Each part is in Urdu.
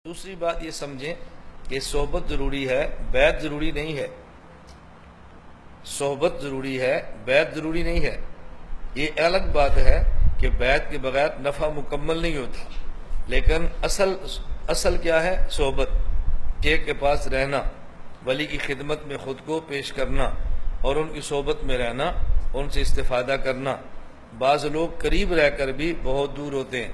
دوسری بات یہ سمجھیں کہ صحبت ضروری ہے، بیعت ضروری نہیں ہے۔ صحبت ضروری ہے، بیعت ضروری نہیں ہے۔ یہ الگ بات ہے کہ بیعت کے بغیر نفع مکمل نہیں ہوتا، لیکن اصل کیا ہے؟ صحبت، ایک کے پاس رہنا، ولی کی خدمت میں خود کو پیش کرنا اور ان کی صحبت میں رہنا، ان سے استفادہ کرنا۔ بعض لوگ قریب رہ کر بھی بہت دور ہوتے ہیں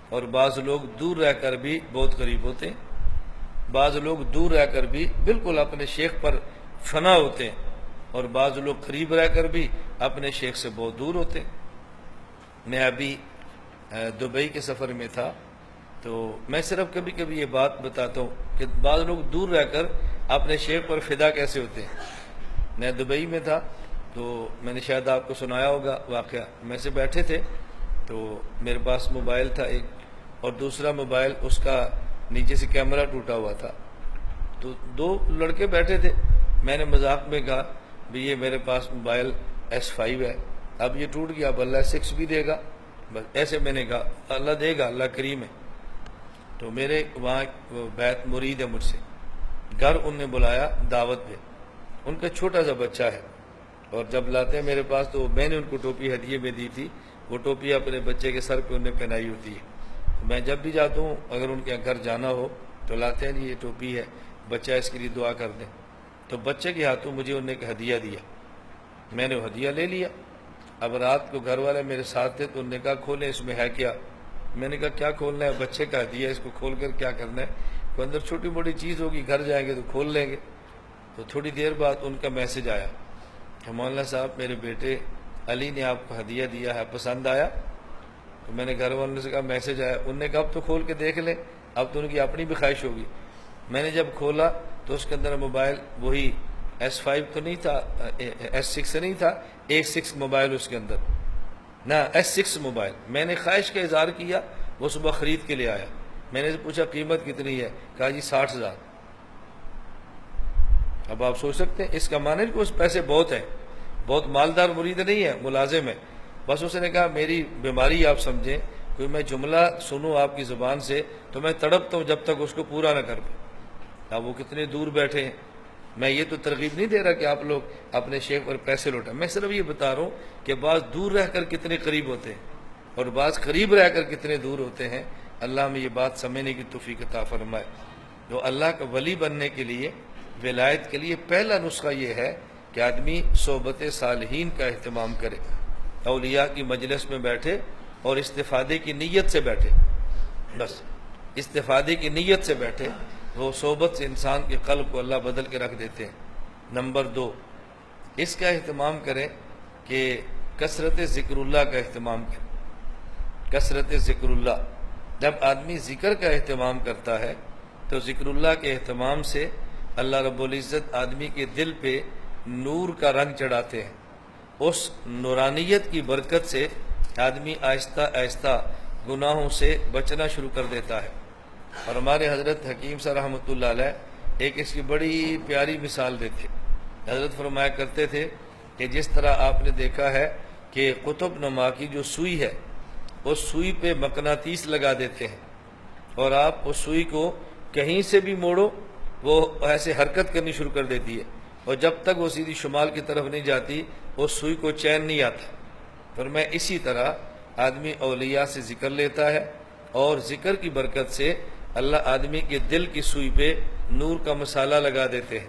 اور بعض لوگ دور رہ کر بھی بہت قریب ہوتے ہیں۔ بعض لوگ دور رہ کر بھی بالکل اپنے شیخ پر فنا ہوتے ہیں اور بعض لوگ قریب رہ کر بھی اپنے شیخ سے بہت دور ہوتے ہیں۔ میں ابھی دبئی کے سفر میں تھا، تو میں صرف کبھی کبھی یہ بات بتاتا ہوں کہ بعض لوگ دور رہ کر اپنے شیخ پر فدا کیسے ہوتے ہیں۔ میں دبئی میں تھا، تو میں نے شاید آپ کو سنایا ہوگا واقعہ، میں سے بیٹھے تھے تو میرے پاس موبائل تھا ایک، اور دوسرا موبائل اس کا نیچے سے کیمرہ ٹوٹا ہوا تھا، تو دو لڑکے بیٹھے تھے۔ میں نے مذاق میں کہا بھی یہ میرے پاس موبائل S5 ہے، اب یہ ٹوٹ گیا، اب اللہ 6 بھی دے گا، بس ایسے میں نے کہا اللہ دے گا، اللہ کریم ہے۔ تو میرے وہاں بیت مرید ہے مجھ سے، گھر ان نے بلایا دعوت پہ، ان کا چھوٹا سا بچہ ہے، اور جب لاتے ہیں میرے پاس تو میں نے ان کو ٹوپی ہدیے میں دی تھی، وہ ٹوپی اپنے بچے کے سر پہ انہیں پہنائی ہوتی ہے۔ میں جب بھی جاتا ہوں، اگر ان کے گھر جانا ہو تو لاتے ہیں جی یہ ٹوپی ہے، بچہ اس کے لیے دعا کر دیں، تو بچے کے ہاتھوں مجھے انہوں نے ایک ہدیہ دیا، میں نے وہ ہدیہ لے لیا۔ اب رات کو گھر والے میرے ساتھ تھے تو انہوں نے کہا کھولیں اس میں ہے کیا؟ میں نے کہا کیا کھولنا ہے؟ بچے کا ہدیہ، اس کو کھول کر کیا کرنا ہے؟ کوئی اندر چھوٹی موٹی چیز ہوگی، گھر جائیں گے تو کھول لیں گے۔ تو تھوڑی دیر بعد ان کا میسج آیا کہ مولانا صاحب میرے بیٹے علی نے آپ کو ہدیہ دیا ہے، پسند آیا؟ تو میں نے گھر والوں سے کہا میسج آیا، انہوں نے کہا اب تو کھول کے دیکھ لیں، اب تو ان کی اپنی بھی خواہش ہوگی۔ میں نے جب کھولا تو اس کے اندر موبائل وہی S5 تو نہیں تھا، S6 نہیں تھا، A6 موبائل اس کے اندر، نہ S6 موبائل۔ میں نے خواہش کا اظہار کیا، وہ صبح خرید کے لے آیا۔ میں نے پوچھا قیمت کتنی ہے؟ کہا جی 60,000۔ اب آپ سوچ سکتے ہیں اس کا معنی کہ اس پیسے بہت ہیں، بہت مالدار مرید نہیں ہے، ملازم ہے۔ بس اس نے کہا میری بیماری آپ سمجھیں، کوئی میں جملہ سنوں آپ کی زبان سے تو میں تڑپتا ہوں جب تک اس کو پورا نہ کر پاؤں۔ اب وہ کتنے دور بیٹھے ہیں۔ میں یہ تو ترغیب نہیں دے رہا کہ آپ لوگ اپنے شیخ پر پیسے لوٹائیں، میں صرف یہ بتا رہا ہوں کہ بعض دور رہ کر کتنے قریب ہوتے ہیں اور بعض قریب رہ کر کتنے دور ہوتے ہیں۔ اللہ ہمیں یہ بات سمجھنے کی توفیق عطا فرمائے۔ جو اللہ کا ولی بننے کے لیے، ولایت کے لیے پہلا نسخہ یہ ہے کہ آدمی صحبت صالحین کا اہتمام کرے، اولیاء کی مجلس میں بیٹھے اور استفادے کی نیت سے بیٹھے، بس استفادے کی نیت سے بیٹھے۔ وہ صحبت سے انسان کے قلب کو اللہ بدل کے رکھ دیتے ہیں۔ نمبر 2، اس کا اہتمام کریں کہ کثرت ذکر اللہ کا اہتمام کریں۔ کثرت ذکر اللہ، جب آدمی ذکر کا اہتمام کرتا ہے تو ذکر اللہ کے اہتمام سے اللہ رب العزت آدمی کے دل پہ نور کا رنگ چڑھاتے ہیں۔ اس نورانیت کی برکت سے آدمی آہستہ آہستہ گناہوں سے بچنا شروع کر دیتا ہے۔ اور ہمارے حضرت حکیم صاحب رحمۃ اللہ علیہ ایک اس کی بڑی پیاری مثال دیتے۔ حضرت فرمایا کرتے تھے کہ جس طرح آپ نے دیکھا ہے کہ قطب نما کی جو سوئی ہے، اس سوئی پہ مقناطیس لگا دیتے ہیں، اور آپ اس سوئی کو کہیں سے بھی موڑو وہ ایسے حرکت کرنی شروع کر دیتی ہے، اور جب تک وہ سیدھی شمال کی طرف نہیں جاتی اس سوئی کو چین نہیں آتا۔ فرمایا اسی طرح آدمی اولیاء سے ذکر لیتا ہے، اور ذکر کی برکت سے اللہ آدمی کے دل کی سوئی پہ نور کا مسالہ لگا دیتے ہیں،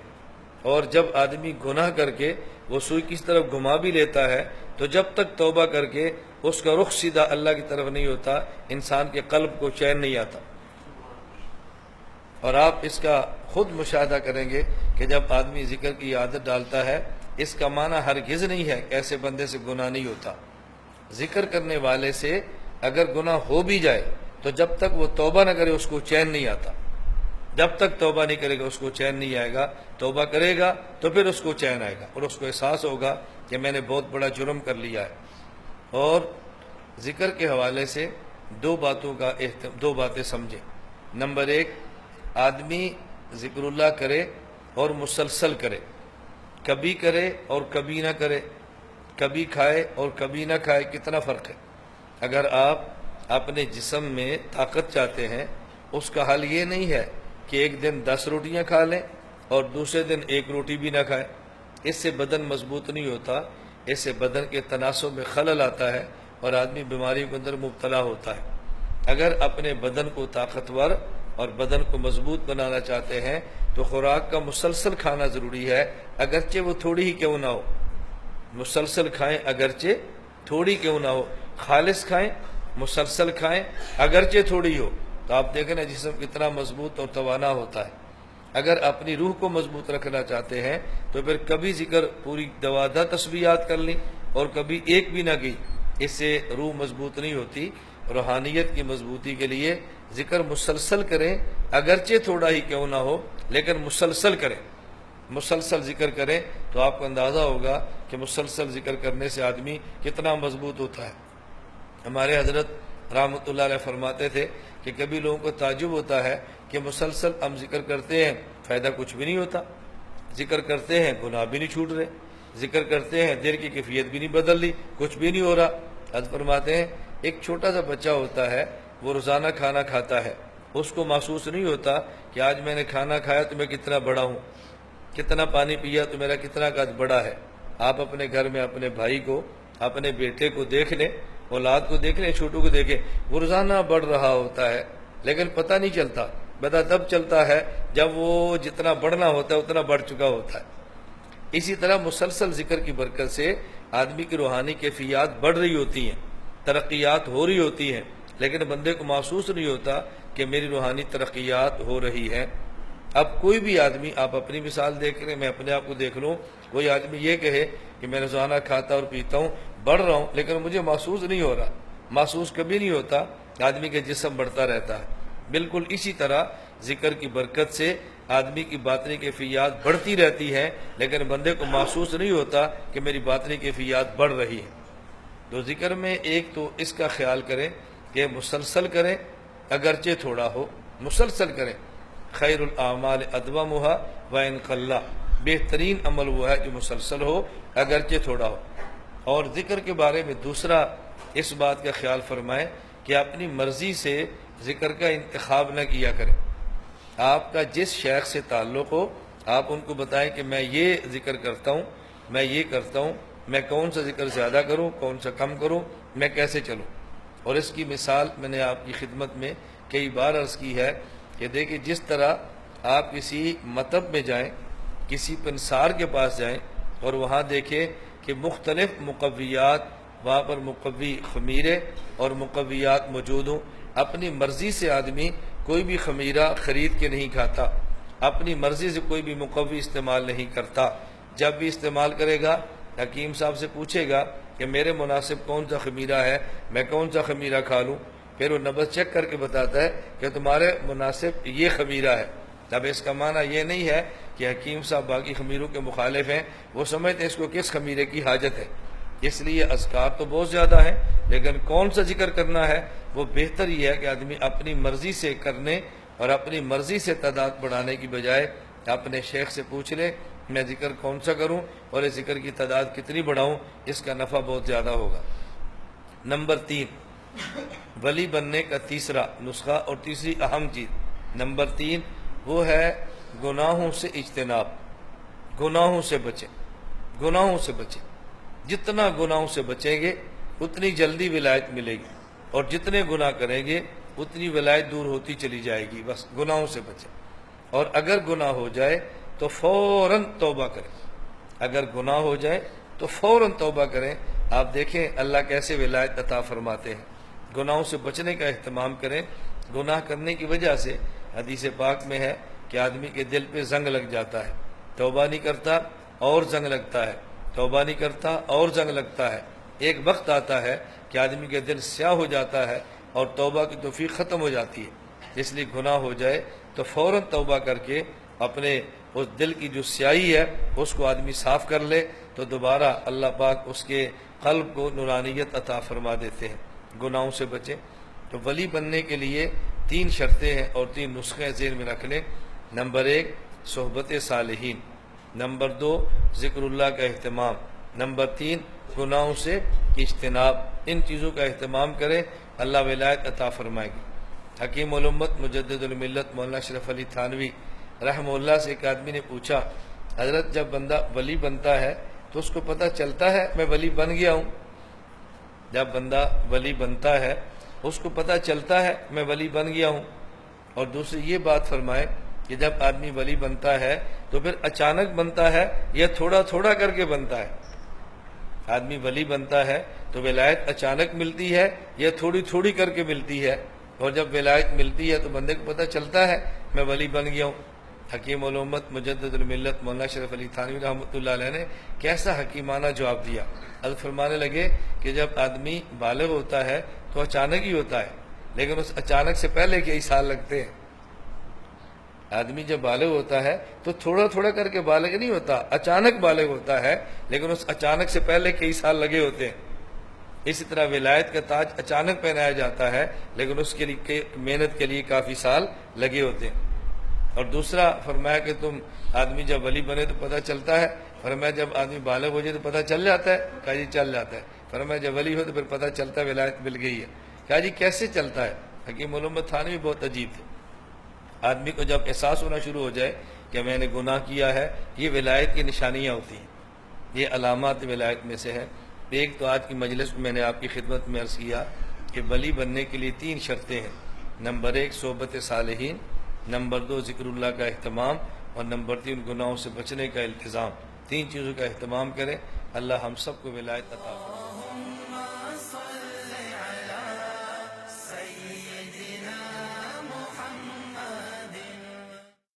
اور جب آدمی گناہ کر کے وہ سوئی کس طرف گھما بھی لیتا ہے تو جب تک توبہ کر کے اس کا رخ سیدھا اللہ کی طرف نہیں ہوتا، انسان کے قلب کو چین نہیں آتا۔ اور آپ اس کا خود مشاہدہ کریں گے کہ جب آدمی ذکر کی عادت ڈالتا ہے، اس کا معنی ہرگز نہیں ہے کہ ایسے بندے سے گناہ نہیں ہوتا۔ ذکر کرنے والے سے اگر گناہ ہو بھی جائے تو جب تک وہ توبہ نہ کرے اس کو چین نہیں آتا۔ جب تک توبہ نہیں کرے گا اس کو چین نہیں آئے گا، توبہ کرے گا تو پھر اس کو چین آئے گا اور اس کو احساس ہوگا کہ میں نے بہت بڑا جرم کر لیا ہے۔ اور ذکر کے حوالے سے دو باتیں سمجھیں۔ نمبر 1، آدمی ذکر اللہ کرے اور مسلسل کرے، کبھی کرے اور کبھی نہ کرے، کبھی کھائے اور کبھی نہ کھائے، کتنا فرق ہے۔ اگر آپ اپنے جسم میں طاقت چاہتے ہیں اس کا حل یہ نہیں ہے کہ ایک دن 10 روٹیاں کھا لیں اور دوسرے دن 1 روٹی بھی نہ کھائیں. اس سے بدن مضبوط نہیں ہوتا، اس سے بدن کے تناسب میں خلل آتا ہے اور آدمی بیماریوں کے اندر مبتلا ہوتا ہے. اگر اپنے بدن کو طاقتور اور بدن کو مضبوط بنانا چاہتے ہیں تو خوراک کا مسلسل کھانا ضروری ہے، اگرچہ وہ تھوڑی ہی کیوں نہ ہو. مسلسل کھائیں اگرچہ تھوڑی کیوں نہ ہو، خالص کھائیں، مسلسل کھائیں اگرچہ تھوڑی ہو. تو آپ دیکھیں نا جسم کتنا مضبوط اور توانا ہوتا ہے. اگر اپنی روح کو مضبوط رکھنا چاہتے ہیں تو پھر کبھی ذکر پوری دوادہ تسبیحات کر لیں اور کبھی ایک بھی نہ کی، اس سے روح مضبوط نہیں ہوتی. روحانیت کی مضبوطی کے لیے ذکر مسلسل کریں، اگرچہ تھوڑا ہی کیوں نہ ہو لیکن مسلسل کریں. مسلسل ذکر کریں تو آپ کو اندازہ ہوگا کہ مسلسل ذکر کرنے سے آدمی کتنا مضبوط ہوتا ہے. ہمارے حضرت رحمۃ اللہ علیہ فرماتے تھے کہ کبھی لوگوں کو تعجب ہوتا ہے کہ مسلسل ہم ذکر کرتے ہیں، فائدہ کچھ بھی نہیں ہوتا. ذکر کرتے ہیں، گناہ بھی نہیں چھوٹ رہے. ذکر کرتے ہیں، دل کی کیفیت بھی نہیں بدل رہی، کچھ بھی نہیں ہو رہا. حضرت فرماتے ہیں ایک چھوٹا سا بچہ ہوتا ہے، وہ روزانہ کھانا کھاتا ہے، اس کو محسوس نہیں ہوتا کہ آج میں نے کھانا کھایا تو میں کتنا بڑا ہوں، کتنا پانی پیا تو میرا کتنا قد بڑا ہے. آپ اپنے گھر میں اپنے بھائی کو، اپنے بیٹے کو دیکھ لیں، اولاد کو دیکھ لیں، چھوٹوں کو دیکھیں، وہ روزانہ بڑھ رہا ہوتا ہے لیکن پتہ نہیں چلتا. پتہ تب چلتا ہے جب وہ جتنا بڑھنا ہوتا ہے اتنا بڑھ چکا ہوتا ہے. اسی طرح مسلسل ذکر کی برکت سے آدمی کی روحانی کیفیات بڑھ رہی ہوتی ہیں، ترقیات ہو رہی ہوتی ہیں، لیکن بندے کو محسوس نہیں ہوتا کہ میری روحانی ترقیات ہو رہی ہیں. اب کوئی بھی آدمی، آپ اپنی مثال دیکھ رہے ہیں، میں اپنے آپ کو دیکھ لوں، کوئی آدمی یہ کہے کہ میں روزانہ کھاتا اور پیتا ہوں، بڑھ رہا ہوں لیکن مجھے محسوس نہیں ہو رہا. محسوس کبھی نہیں ہوتا، آدمی کا جسم بڑھتا رہتا ہے. بالکل اسی طرح ذکر کی برکت سے آدمی کی باطنی کیفیات بڑھتی رہتی ہیں لیکن بندے کو محسوس نہیں ہوتا کہ میری باطنی کیفیات بڑھ رہی ہیں. تو ذکر میں ایک تو اس کا خیال کریں کہ مسلسل کریں اگرچہ تھوڑا ہو، مسلسل کریں. خیر الاعمال ادومها وان قل، بہترین عمل وہ ہے جو مسلسل ہو اگرچہ تھوڑا ہو. اور ذکر کے بارے میں دوسرا اس بات کا خیال فرمائیں کہ اپنی مرضی سے ذکر کا انتخاب نہ کیا کریں. آپ کا جس شیخ سے تعلق ہو آپ ان کو بتائیں کہ میں یہ ذکر کرتا ہوں، میں یہ کرتا ہوں، میں کون سا ذکر زیادہ کروں، کون سا کم کروں، میں کیسے چلوں. اور اس کی مثال میں نے آپ کی خدمت میں کئی بار عرض کی ہے کہ دیکھیں جس طرح آپ کسی مطب میں جائیں، کسی پنسار کے پاس جائیں اور وہاں دیکھیں کہ مختلف مقویات، وہاں پر مقوی خمیرے اور مقویات موجود ہوں. اپنی مرضی سے آدمی کوئی بھی خمیرہ خرید کے نہیں کھاتا، اپنی مرضی سے کوئی بھی مقوی استعمال نہیں کرتا. جب بھی استعمال کرے گا حکیم صاحب سے پوچھے گا کہ میرے مناسب کون سا خمیرہ ہے، میں کون سا خمیرہ کھا لوں. پھر وہ نبض چیک کر کے بتاتا ہے کہ تمہارے مناسب یہ خمیرہ ہے. اب اس کا معنی یہ نہیں ہے کہ حکیم صاحب باقی خمیروں کے مخالف ہیں، وہ سمجھتے ہیں اس کو کس خمیرے کی حاجت ہے. اس لیے اذکار تو بہت زیادہ ہیں لیکن کون سا ذکر کرنا ہے وہ بہتر یہ ہے کہ آدمی اپنی مرضی سے کرنے اور اپنی مرضی سے تعداد بڑھانے کی بجائے اپنے شیخ سے پوچھ لے میں ذکر کون سا کروں اور اس ذکر کی تعداد کتنی بڑھاؤں، اس کا نفع بہت زیادہ ہوگا. نمبر 3، ولی بننے کا تیسرا نسخہ اور تیسری اہم چیز، نمبر 3 وہ ہے گناہوں سے اجتناب. گناہوں سے بچیں، گناہوں سے بچیں. جتنا گناہوں سے بچیں گے اتنی جلدی ولایت ملے گی، اور جتنے گناہ کریں گے اتنی ولایت دور ہوتی چلی جائے گی. بس گناہوں سے بچیں. اور اگر گناہ ہو جائے تو فوراً توبہ کریں. اگر گناہ ہو جائے تو فوراً توبہ کریں. آپ دیکھیں اللہ کیسے ولایت عطا فرماتے ہیں. گناہوں سے بچنے کا اہتمام کریں. گناہ کرنے کی وجہ سے حدیث پاک میں ہے کہ آدمی کے دل پہ زنگ لگ جاتا ہے، توبہ نہیں کرتا اور زنگ لگتا ہے، توبہ نہیں کرتا اور زنگ لگتا ہے. ایک وقت آتا ہے کہ آدمی کے دل سیاہ ہو جاتا ہے اور توبہ کی توفیق ختم ہو جاتی ہے. اس لیے گناہ ہو جائے تو فوراً توبہ کر کے اپنے اس دل کی جو سیاہی ہے اس کو آدمی صاف کر لے تو دوبارہ اللہ پاک اس کے قلب کو نورانیت عطا فرما دیتے ہیں. گناہوں سے بچیں. تو ولی بننے کے لیے 3 شرطیں ہیں اور 3 نسخے ذہن میں رکھ لیں. نمبر 1 صحبت صالحین، نمبر 2 ذکر اللہ کا اہتمام، نمبر 3 گناہوں سے اجتناب. ان چیزوں کا اہتمام کریں، اللہ ولایت عطا فرمائے گی. حکیم الامت مجدد الملت مولانا اشرف علی تھانوی رحمہ اللہ سے ایک آدمی نے پوچھا، حضرت جب بندہ ولی بنتا ہے تو اس کو پتہ چلتا ہے میں ولی بن گیا ہوں؟ جب بندہ ولی بنتا ہے اس کو پتہ چلتا ہے میں ولی بن گیا ہوں؟ اور دوسری یہ بات فرمائے کہ جب آدمی ولی بنتا ہے تو پھر اچانک بنتا ہے یا تھوڑا تھوڑا کر کے بنتا ہے؟ آدمی ولی بنتا ہے تو ولایت اچانک ملتی ہے یا تھوڑی تھوڑی کر کے ملتی ہے؟ اور جب ولایت ملتی ہے تو بندے کو پتہ چلتا ہے میں ولی بن گیا ہوں۔ حکیم الامت مجدد الملت مولانا اشرف علی تھانوی رحمۃ اللہ علیہ نے کیسا حکیمانہ جواب دیا۔ حضرت فرمانے لگے کہ جب آدمی بالغ ہوتا ہے تو اچانک ہی ہوتا ہے، لیکن اس اچانک سے پہلے کئی سال لگتے ہیں۔ آدمی جب بالغ ہوتا ہے تو تھوڑا تھوڑا کر کے بالغ نہیں ہوتا، اچانک بالغ ہوتا ہے، لیکن اس اچانک سے پہلے کئی سال لگے ہوتے ہیں۔ اسی طرح ولایت کا تاج اچانک پہنایا جاتا ہے، لیکن اس کے لیے محنت کے لیے کافی سال لگے ہوتے ہیں۔ اور دوسرا فرمایا کہ تم آدمی جب ولی بنے تو پتہ چلتا ہے، فرمایا جب آدمی بالغ ہو جائے تو پتہ چل جاتا ہے؟ کہا جی چل جاتا ہے۔ فرمایا جب ولی ہو تو پھر پتہ چلتا ہے ولایت مل گئی ہے۔ کہا جی کیسے چلتا ہے؟ حکیم الامت تھانوی بہت عجیب تھے۔ آدمی کو جب احساس ہونا شروع ہو جائے کہ میں نے گناہ کیا ہے، یہ ولایت کی نشانیاں ہوتی ہیں، یہ علامات ولایت میں سے ہے۔ ایک تو آج کی مجلس میں نے آپ کی خدمت میں عرض کیا کہ ولی بننے کے لیے 3 شرطیں ہیں۔ نمبر 1 صحبت صالحین، نمبر 2 ذکر اللہ کا اہتمام، اور نمبر 3 گناہوں سے بچنے کا التزام۔ 3 چیزوں کا اہتمام کریں، اللہ ہم سب کو ولایت عطا کرے۔